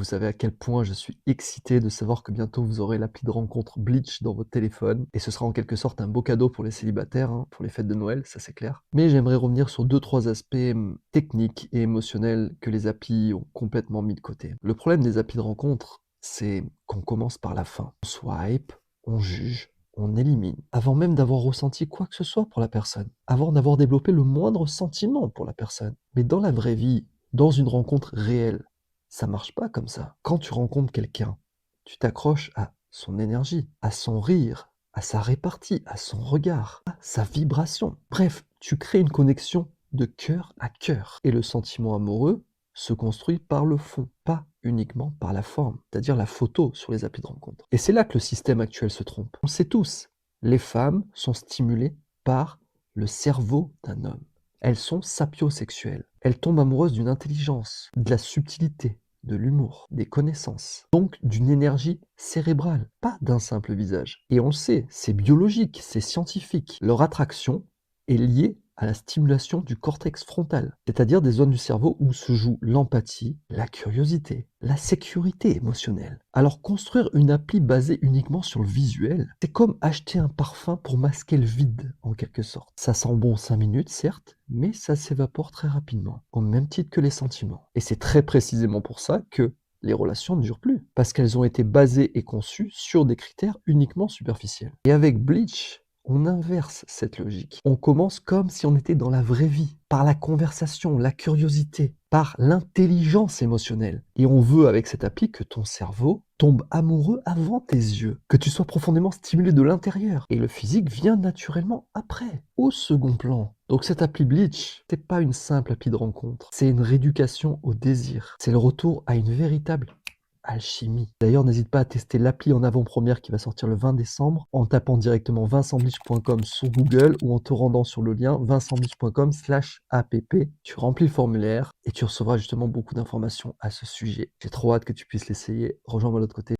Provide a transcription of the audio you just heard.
vous savez à quel point je suis excité de savoir que bientôt vous aurez l'appli de rencontre Bleach dans votre téléphone et ce sera en quelque sorte un beau cadeau pour les célibataires, hein, pour les fêtes de Noël, ça c'est clair. Mais j'aimerais revenir sur 2-3 aspects techniques et émotionnels que les applis ont complètement mis de côté. Le problème des applis de rencontre, c'est qu'on commence par la fin. On swipe, on juge, on élimine, avant même d'avoir ressenti quoi que ce soit pour la personne, avant d'avoir développé le moindre sentiment pour la personne. Mais dans la vraie vie, dans une rencontre réelle, ça marche pas comme ça. Quand tu rencontres quelqu'un, tu t'accroches à son énergie, à son rire, à sa répartie, à son regard, à sa vibration. Bref, tu crées une connexion de cœur à cœur. Et le sentiment amoureux se construit par le fond, pas uniquement par la forme, c'est-à-dire la photo sur les applis de rencontre. Et c'est là que le système actuel se trompe. On le sait tous, les femmes sont stimulées par le cerveau d'un homme. Elles sont sapiosexuelles. Elles tombent amoureuses d'une intelligence, de la subtilité, de l'humour, des connaissances, donc d'une énergie cérébrale, pas d'un simple visage. Et on le sait, c'est biologique, c'est scientifique. Leur attraction est liée à la stimulation du cortex frontal, c'est-à-dire des zones du cerveau où se joue l'empathie, la curiosité, la sécurité émotionnelle. Alors construire une appli basée uniquement sur le visuel, c'est comme acheter un parfum pour masquer le vide, en quelque sorte. Ça sent bon 5 minutes, certes, mais ça s'évapore très rapidement, au même titre que les sentiments. Et c'est très précisément pour ça que les relations ne durent plus, parce qu'elles ont été basées et conçues sur des critères uniquement superficiels. Et avec Bleach, on inverse cette logique. On commence comme si on était dans la vraie vie, par la conversation, la curiosité, par l'intelligence émotionnelle. Et on veut avec cette appli que ton cerveau tombe amoureux avant tes yeux, que tu sois profondément stimulé de l'intérieur. Et le physique vient naturellement après, au second plan. Donc cette appli Bleach, c'est pas une simple appli de rencontre, c'est une rééducation au désir. C'est le retour à une véritable alchimie. D'ailleurs, n'hésite pas à tester l'appli en avant-première qui va sortir le 20 décembre en tapant directement vincentbleach.com sur Google ou en te rendant sur le lien vincentbleach.com/app. Tu remplis le formulaire et tu recevras justement beaucoup d'informations à ce sujet. J'ai trop hâte que tu puisses l'essayer. Rejoins-moi de l'autre côté.